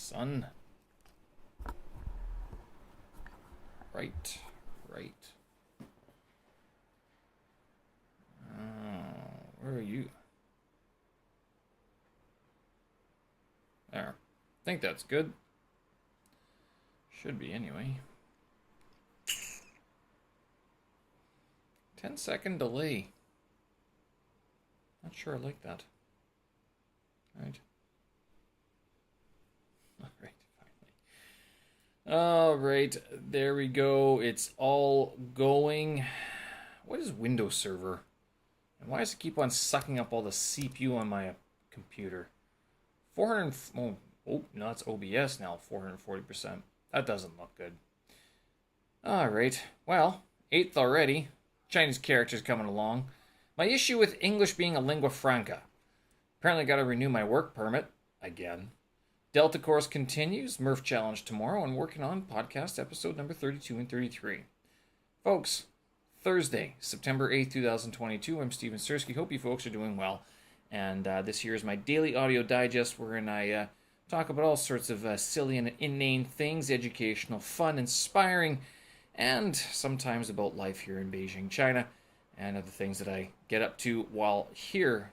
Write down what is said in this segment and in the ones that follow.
son. Right. Where are you? There. I think that's good. Should be anyway. 10-second delay. Not sure I like that. Right. Alright, there we go. It's all going. What is Windows Server? And why does it keep on sucking up all the CPU on my computer? 400. Oh, no, it's OBS now. 440%. That doesn't look good. Alright, well, 8th already. Chinese characters coming along. My issue with English being a lingua franca. Apparently got to renew my work permit again. Delta course continues. Murph challenge tomorrow, and working on podcast episode number 32 and 33. Folks, Thursday, September 8th, 2022. I'm Steven Sersky. Hope you folks are doing well. And this here is my daily audio digest wherein I talk about all sorts of silly and inane things, educational, fun, inspiring, and sometimes about life here in Beijing, China, and other things that I get up to while here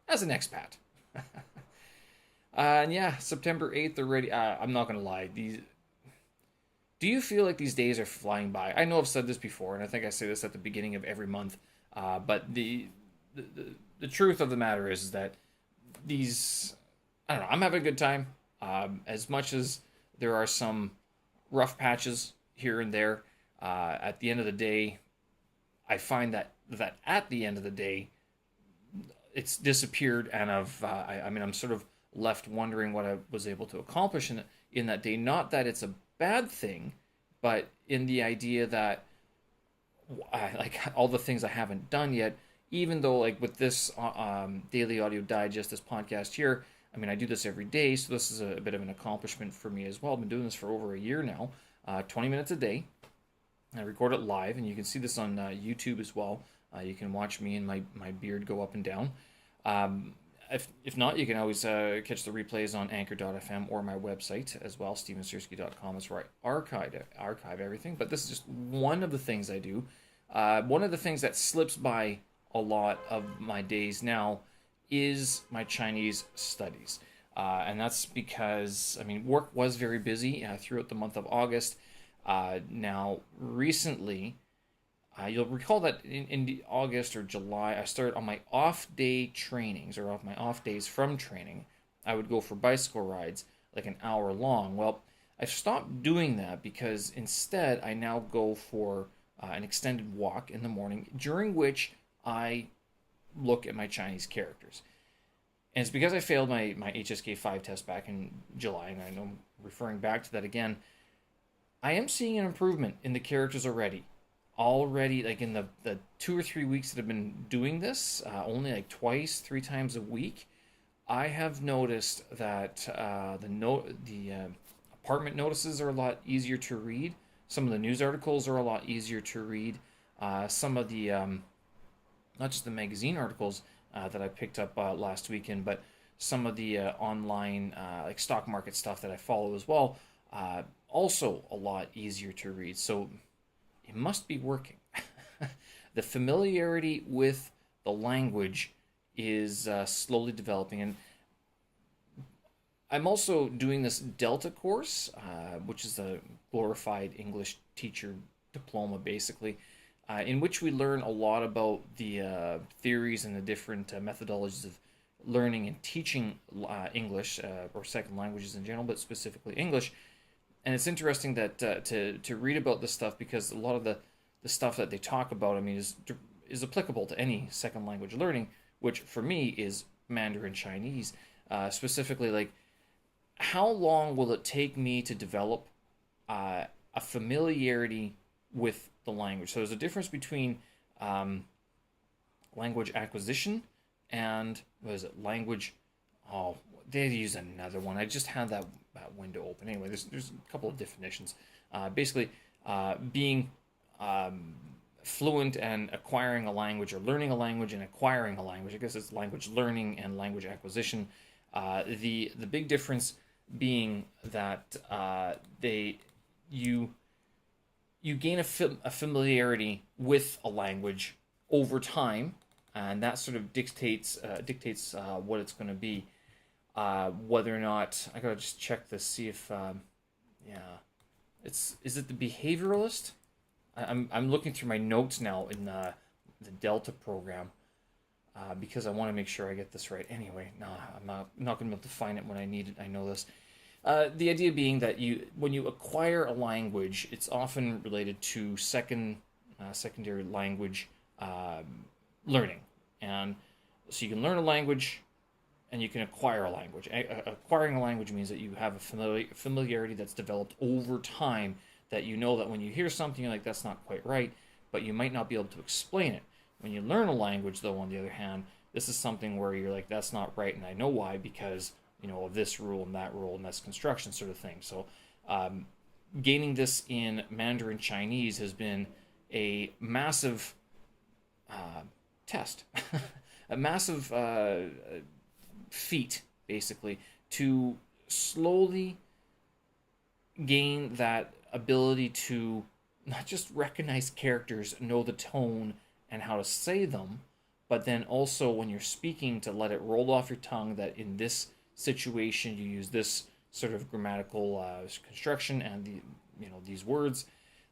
as an expat. And yeah, September 8th already. I'm not going to lie. Do you feel like these days are flying by? I know I've said this before, and I think I say this at the beginning of every month. But the truth of the matter is that these, I don't know, I'm having a good time. As much as there are some rough patches here and there, at the end of the day, I find that at the end of the day, it's disappeared, and I'm sort of left wondering what I was able to accomplish in that day. Not that it's a bad thing, but in the idea that like all the things I haven't done yet, even though like with this daily audio digest, this podcast here, I mean, I do this every day, so this is a bit of an accomplishment for me as well. I've been doing this for over a year now, 20 minutes a day. I record it live, and you can see this on YouTube as well. You can watch me and my beard go up and down. If not, you can always catch the replays on anchor.fm or my website as well, stevensersky.com. That's where I archive everything. But this is just one of the things I do. One of the things that slips by a lot of my days now is my Chinese studies. And that's because, I mean, work was very busy throughout the month of August. Now, recently, you'll recall that in August or July, I started on my off-day trainings, or off my off days from training. I would go for bicycle rides, like an hour long. Well, I've stopped doing that because instead I now go for an extended walk in the morning, during which I look at my Chinese characters. And it's because I failed my HSK 5 test back in July, and I know I'm referring back to that again. I am seeing an improvement in the characters already, like in the 2 or 3 weeks that I've been doing this, only like 3 times a week, I have noticed that the apartment notices are a lot easier to read. Some of the news articles are a lot easier to read. Some of the, not just the magazine articles that I picked up last weekend, but some of the online like stock market stuff that I follow as well, also a lot easier to read. So it must be working. The familiarity with the language is slowly developing. And I'm also doing this Delta course, which is a glorified English teacher diploma, basically, in which we learn a lot about the theories and the different methodologies of learning and teaching English, or second languages in general, but specifically English. And it's interesting that to read about this stuff, because a lot of the stuff that they talk about, I mean, is applicable to any second language learning, which for me is Mandarin Chinese. Specifically, like, how long will it take me to develop a familiarity with the language? So there's a difference between language acquisition and, what is it, language... Oh, they use another one. I just had that window open. Anyway, there's a couple of definitions. Basically, being fluent and acquiring a language, or learning a language and acquiring a language. I guess it's language learning and language acquisition. The big difference being that you you gain a familiarity with a language over time, and that sort of dictates what it's going to be. Whether or not I gotta just check this, see if yeah, is it the behavioralist? I'm looking through my notes now in the Delta program because I want to make sure I get this right. Anyway, no, I'm not going to be able to find it when I need it. I know this. The idea being that when you acquire a language, it's often related to secondary language learning, and so you can learn a language and you can acquire a language. Acquiring a language means that you have a familiarity that's developed over time, that you know that when you hear something, you're like, that's not quite right, but you might not be able to explain it. When you learn a language, though, on the other hand, this is something where you're like, that's not right, and I know why, because, of this rule and that rule and this construction sort of thing. So gaining this in Mandarin Chinese has been a massive test, a massive feat, basically, to slowly gain that ability to not just recognize characters, know the tone and how to say them, but then also when you're speaking to let it roll off your tongue that in this situation you use this sort of grammatical construction and these words,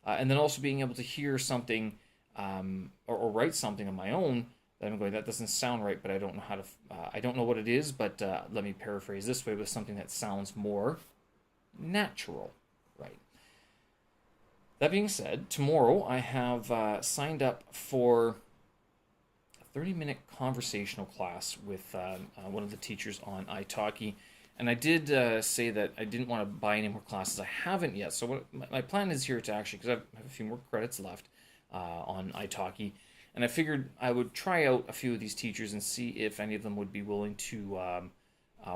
and then also being able to hear something or write something on my own that I'm going, that doesn't sound right, but I don't know how to I don't know what it is, but let me paraphrase this way with something that sounds more natural, right? That being said, tomorrow I have signed up for a 30-minute conversational class with one of the teachers on italki. And I did say that I didn't want to buy any more classes. I haven't yet. So my plan is here to actually, because I have a few more credits left on italki, and I figured I would try out a few of these teachers and see if any of them would be willing to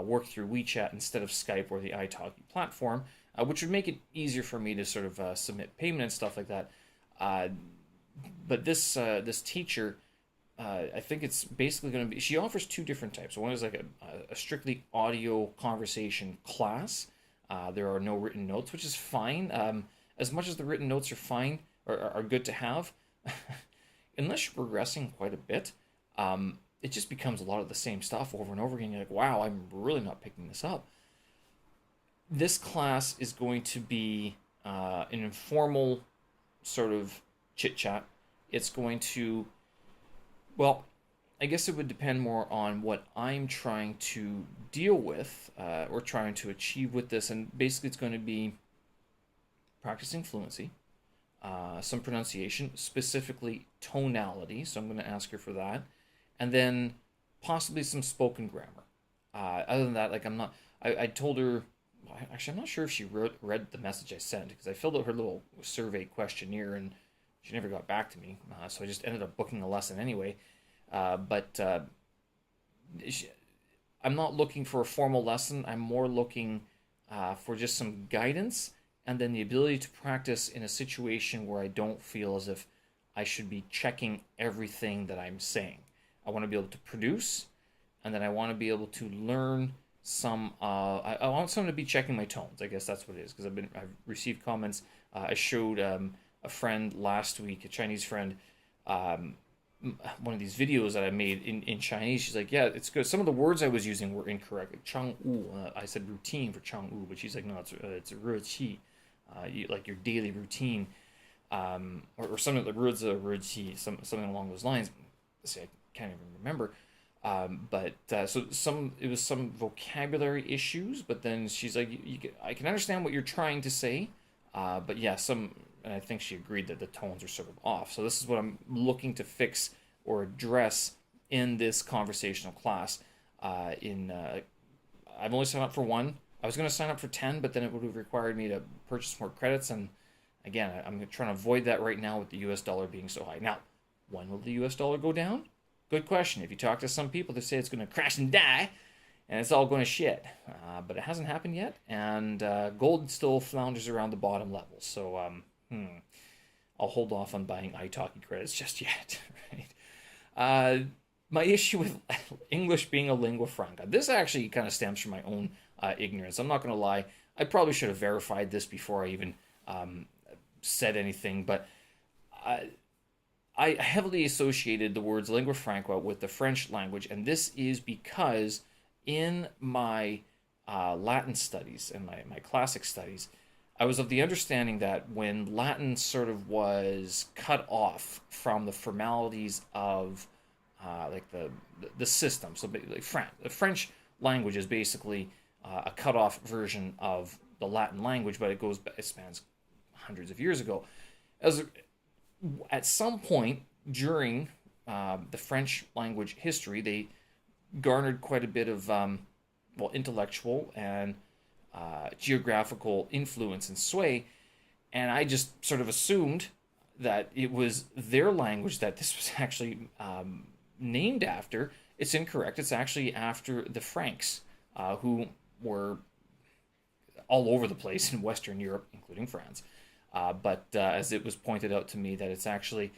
work through WeChat instead of Skype or the italki platform, which would make it easier for me to sort of submit payment and stuff like that. But this teacher, I think it's basically going to be, she offers two different types. One is like a strictly audio conversation class. There are no written notes, which is fine. As much as the written notes are fine, or are good to have, unless you're progressing quite a bit, it just becomes a lot of the same stuff over and over again. You're like, wow, I'm really not picking this up. This class is going to be an informal sort of chit-chat. It's going to, well, I guess it would depend more on what I'm trying to deal with or trying to achieve with this. And basically it's going to be practicing fluency, some pronunciation, specifically tonality. So I'm going to ask her for that. And then possibly some spoken grammar. Other than that, like I told her, actually, I'm not sure if she read the message I sent, because I filled out her little survey questionnaire and she never got back to me. So I just ended up booking a lesson anyway. But I'm not looking for a formal lesson. I'm more looking for just some guidance and then the ability to practice in a situation where I don't feel as if I should be checking everything that I'm saying. I want to be able to produce, and then I want to be able to learn some. I want someone to be checking my tones. I guess that's what it is, because I've received comments. I showed a friend last week, a Chinese friend, one of these videos that I made in Chinese. She's like, yeah, it's good. Some of the words I was using were incorrect. Like chang wu, I said routine for chang wu, but she's like, no, it's re qi, like your daily routine, or something like re qi, something along those lines. See, I can't even remember. So it was some vocabulary issues, but then she's like, I can understand what you're trying to say, but yeah, and I think she agreed that the tones are sort of off. So this is what I'm looking to fix or address in this conversational class. I've only signed up for one. I was going to sign up for 10, but then it would have required me to purchase more credits, and again, I'm trying to avoid that right now with the US dollar being so high. Now, when will the US dollar go down? Good question. If you talk to some people, they say it's going to crash and die, and it's all going to shit. But it hasn't happened yet, and gold still flounders around the bottom level. So I'll hold off on buying italki credits just yet. Right? My issue with English being a lingua franca. This actually kind of stems from my own ignorance. I'm not going to lie. I probably should have verified this before I even said anything, but I heavily associated the words lingua franca with the French language, and this is because in my Latin studies and my classic studies, I was of the understanding that when Latin sort of was cut off from the formalities of like the system, so like the French language is basically a cut off version of the Latin language, but it spans hundreds of years ago. As at some point during the French language history, they garnered quite a bit of intellectual and geographical influence and sway, and I just sort of assumed that it was their language that this was actually named after. It's incorrect. It's actually after the Franks, who were all over the place in Western Europe, including France. But as it was pointed out to me, that it's actually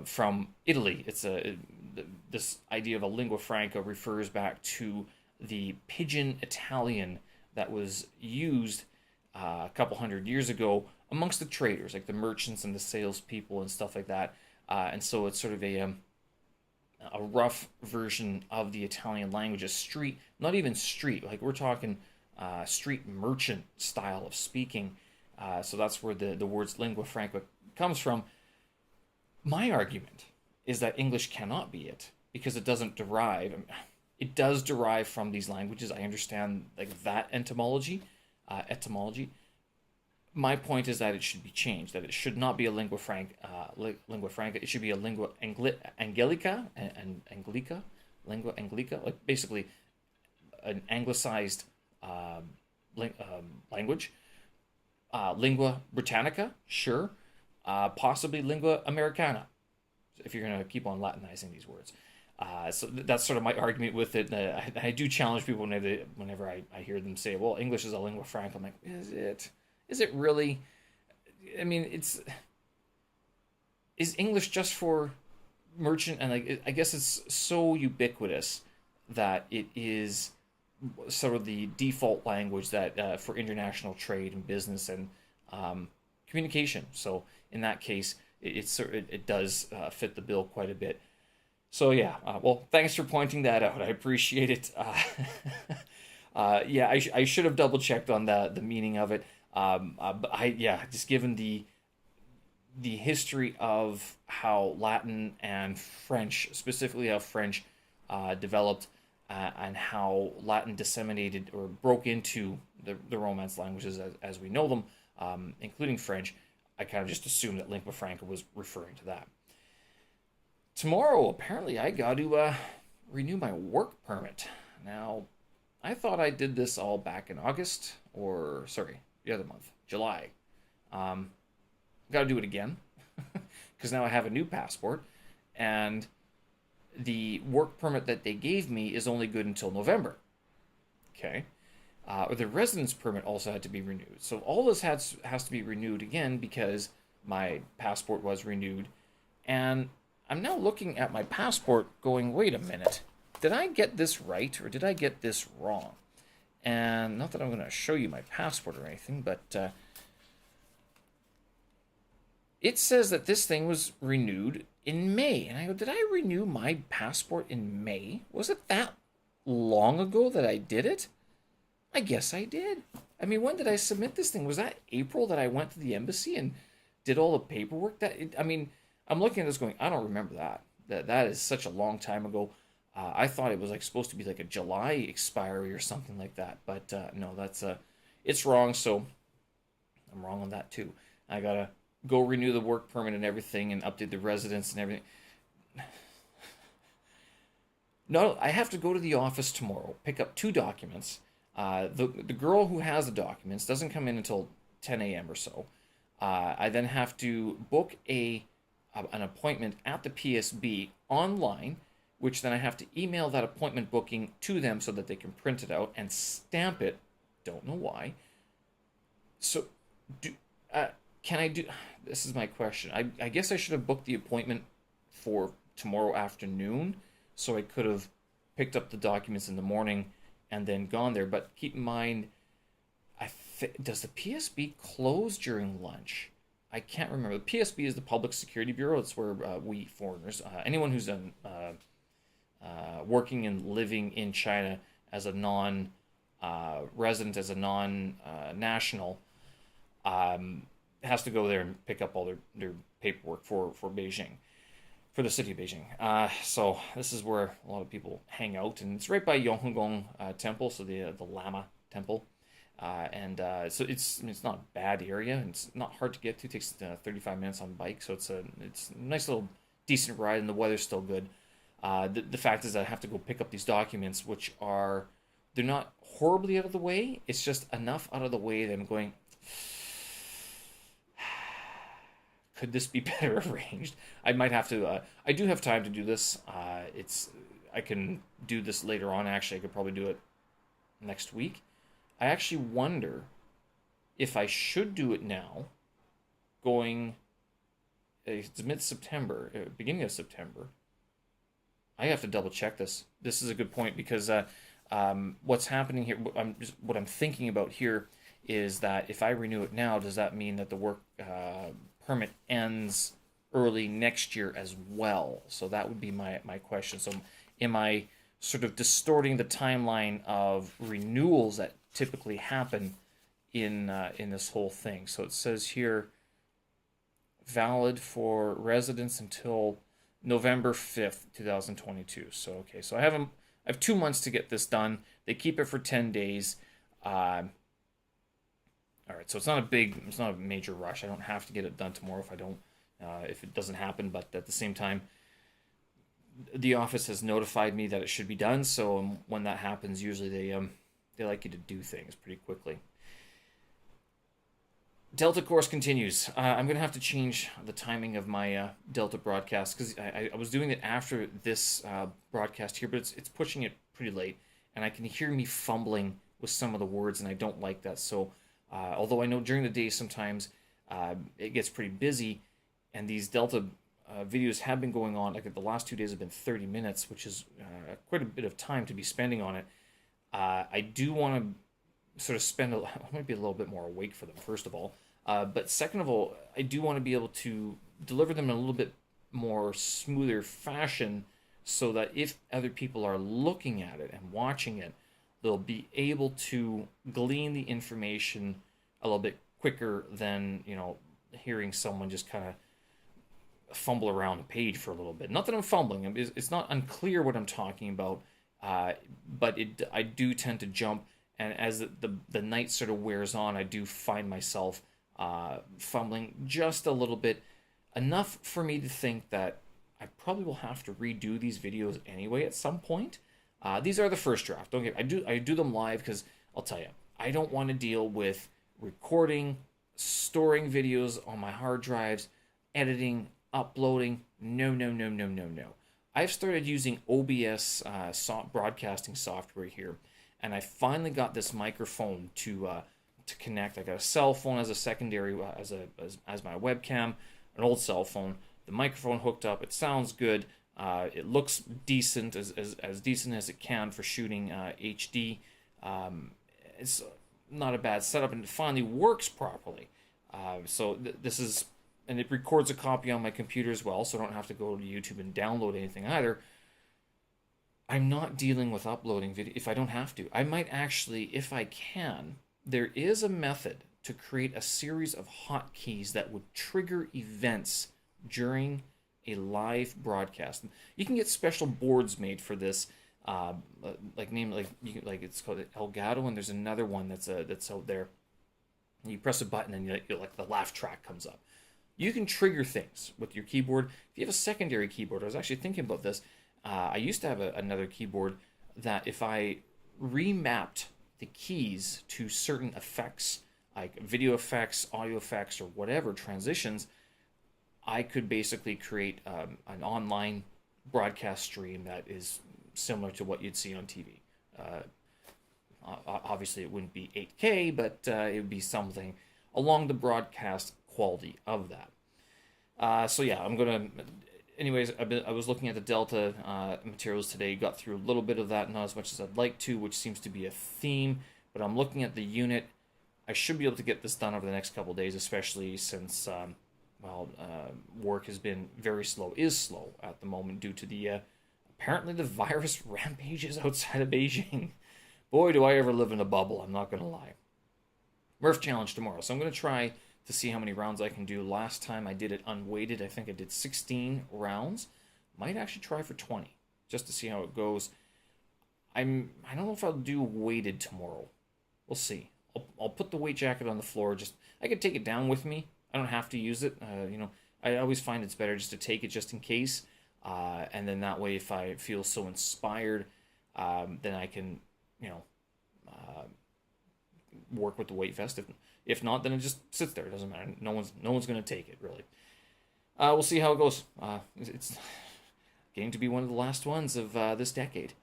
from Italy. This idea of a lingua franca refers back to the Pidgin Italian that was used a couple hundred years ago amongst the traders, like the merchants and the salespeople and stuff like that. And so it's sort of a rough version of the Italian language, a street, not even street, like we're talking street merchant style of speaking. So that's where the words lingua franca comes from. My argument is that English cannot be it because it doesn't derive. It does derive from these languages. I understand like that etymology. My point is that it should be changed. That it should not be a lingua franca. It should be a lingua angelica, lingua angelica, like basically an anglicized language. Lingua Britannica, sure. Possibly lingua Americana, if you're going to keep on Latinizing these words. So that's sort of my argument with it. I do challenge people whenever I hear them say, well, English is a lingua franca. I'm like, is it? Is it really? I mean, is English just for merchant? And like, I guess it's so ubiquitous that it is sort of the default language that for international trade and business and communication. So in that case, it does fit the bill quite a bit. So yeah, well, thanks for pointing that out. I appreciate it. Yeah, I should have double checked on the meaning of it. But just given the history of how Latin and French, specifically how French developed, and how Latin disseminated or broke into the Romance languages as we know them, including French, I kind of just assumed that lingua franca was referring to that. Tomorrow, apparently, I got to renew my work permit. Now, I thought I did this all back in August, or sorry, the other month, July. Got to do it again because now I have a new passport, and the work permit that they gave me is only good until November. Okay. Or the residence permit also had to be renewed. So all this has to be renewed again because my passport was renewed. And I'm now looking at my passport going, wait a minute. Did I get this right or did I get this wrong? And not that I'm going to show you my passport or anything, but it says that this thing was renewed in May. And I go, did I renew my passport in May? Was it that long ago that I did it? I guess I did. I mean, when did I submit this thing? Was that April that I went to the embassy and did all the paperwork? I'm looking at this going, I don't remember that. That is such a long time ago. I thought it was like supposed to be like a July expiry or something like that. But no, it's wrong. So I'm wrong on that too. I gotta go renew the work permit and everything and update the residence and everything. No, I have to go to the office tomorrow, pick up 2 documents. The girl who has the documents doesn't come in until 10 a.m. or so. I then have to book an appointment at the PSB online, which then I have to email that appointment booking to them so that they can print it out and stamp it. Don't know why. So, can I do... This is my question. I guess I should have booked the appointment for tomorrow afternoon, so I could have picked up the documents in the morning and then gone there. But keep in mind, does the PSB close during lunch? I can't remember. The PSB is the Public Security Bureau. It's where we foreigners, anyone who's done working and living in China as a non-resident, as a non-national, has to go there and pick up all their paperwork for Beijing, for the city of Beijing. So this is where a lot of people hang out, and it's right by Yonghugong Temple, so the Lama Temple. So it's not a bad area. It's not hard to get to. It takes 35 minutes on bike, so it's a nice little decent ride, and the weather's still good. The fact is that I have to go pick up these documents, which they're not horribly out of the way. It's just enough out of the way that I'm going, could this be better arranged? I might have to. I do have time to do this. I can do this later on. Actually, I could probably do it next week. I actually wonder if I should do it now, going. It's mid-September, beginning of September. I have to double check this. This is a good point because what's happening here, what I'm thinking about here is that if I renew it now, does that mean that the work permit ends early next year as well? So that would be my question. So am I sort of distorting the timeline of renewals that typically happen in this whole thing? So it says here, valid for residents until November 5th, 2022. So okay, so I have 2 months to get this done. They keep it for 10 days. All right, so it's not a major rush. I don't have to get it done tomorrow if it doesn't happen. But at the same time, the office has notified me that it should be done. So when that happens, usually they like you to do things pretty quickly. Delta course continues. I'm going to have to change the timing of my Delta broadcast because I was doing it after this broadcast here, but it's pushing it pretty late, and I can hear me fumbling with some of the words, and I don't like that. So although I know during the day sometimes it gets pretty busy, and these Delta videos have been going on, like the last 2 days have been 30 minutes, which is quite a bit of time to be spending on it. I do want to sort of I might be a little bit more awake for them, first of all. But second of all, I do want to be able to deliver them in a little bit more smoother fashion so that if other people are looking at it and watching it, they'll be able to glean the information a little bit quicker than, hearing someone just kind of fumble around a page for a little bit. Not that I'm fumbling. It's not unclear what I'm talking about, but I do tend to jump. And as the night sort of wears on, I do find myself fumbling just a little bit, enough for me to think that I probably will have to redo these videos anyway at some point. These are the first draft. Don't get I do them live because I'll tell you, I don't want to deal with recording, storing videos on my hard drives, editing, uploading. No. I've started using OBS broadcasting software here. And I finally got this microphone to connect. I got a cell phone as a secondary, as my webcam, an old cell phone. The microphone hooked up. It sounds good. It looks decent, as decent as it can for shooting HD. It's not a bad setup, and it finally works properly. This is, and it records a copy on my computer as well, so I don't have to go to YouTube and download anything either. I'm not dealing with uploading video if I don't have to. I might actually, if I can, there is a method to create a series of hotkeys that would trigger events during a live broadcast. You can get special boards made for this, it's called Elgato, and there's another one that's out there. You press a button and the laugh track comes up. You can trigger things with your keyboard. If you have a secondary keyboard, I was actually thinking about this. I used to have another keyboard that if I remapped the keys to certain effects, like video effects, audio effects, or whatever, transitions, I could basically create an online broadcast stream that is similar to what you'd see on TV. Obviously, it wouldn't be 8K, but it would be something along the broadcast quality of that. I'm going to... anyways, I was looking at the Delta materials today, got through a little bit of that, not as much as I'd like to, which seems to be a theme, but I'm looking at the unit. I should be able to get this done over the next couple of days, especially since, work has been very slow, is slow at the moment due to the, apparently the virus rampages outside of Beijing. Boy, do I ever live in a bubble, I'm not going to lie. Murph challenge tomorrow, so I'm going to try to see how many rounds I can do. Last time I did it unweighted, I think I did 16 rounds. Might actually try for 20, just to see how it goes. I don't know if I'll do weighted tomorrow. We'll see. I'll put the weight jacket on the floor. I could take it down with me. I don't have to use it. I always find it's better just to take it just in case. And then that way, if I feel so inspired, then I can, work with the weight vest. If not, then it just sits there. It doesn't matter. No one's going to take it, really. We'll see how it goes. It's getting to be one of the last ones of this decade.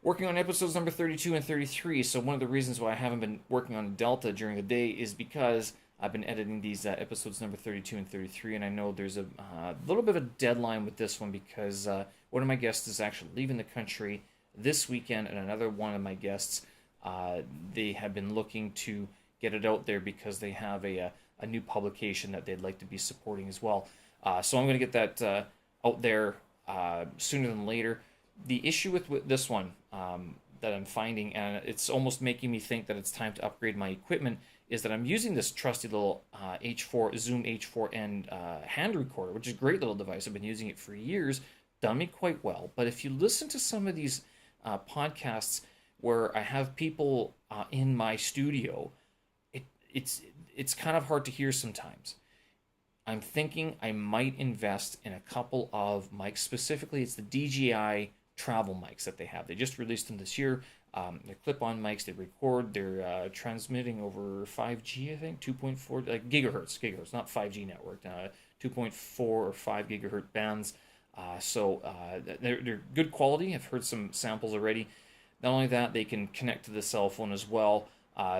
Working on episodes number 32 and 33, so one of the reasons why I haven't been working on Delta during the day is because I've been editing these episodes number 32 and 33, and I know there's a little bit of a deadline with this one because one of my guests is actually leaving the country this weekend, and another one of my guests, they have been looking to get it out there because they have a new publication that they'd like to be supporting as well. So I'm going to get that out there sooner than later. The issue with this one that I'm finding, and it's almost making me think that it's time to upgrade my equipment, is that I'm using this trusty little Zoom H4n hand recorder, which is a great little device. I've been using it for years, done me quite well. But if you listen to some of these podcasts where I have people in my studio, it's kind of hard to hear sometimes. I'm thinking I might invest in a couple of mics. Specifically, it's the DJI travel mics that they have. They just released them this year. They're clip-on mics. They record. They're transmitting over 5G, I think, 2.4 like gigahertz, not 5G network. 2.4 or 5 gigahertz bands. So they're good quality. I've heard some samples already. Not only that, they can connect to the cell phone as well.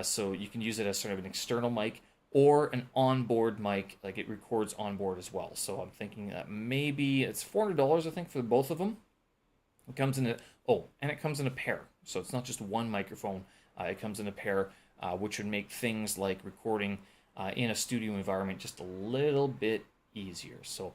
So you can use it as sort of an external mic or an onboard mic, like it records onboard as well. So I'm thinking that maybe it's $400, I think, for both of them. It comes in it comes in a pair. So it's not just one microphone. It comes in a pair, which would make things like recording in a studio environment just a little bit easier. So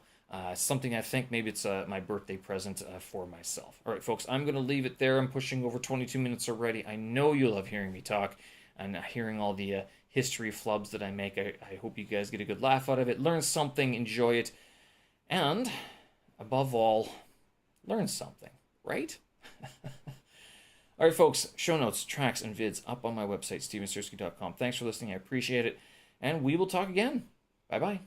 something I think maybe it's my birthday present for myself. All right, folks, I'm going to leave it there. I'm pushing over 22 minutes already. I know you love hearing me talk and hearing all the history flubs that I make. I hope you guys get a good laugh out of it, learn something, enjoy it, and above all, learn something, right? All right, folks, show notes, tracks, and vids up on my website, stevensersky.com. Thanks for listening. I appreciate it, and we will talk again. Bye-bye.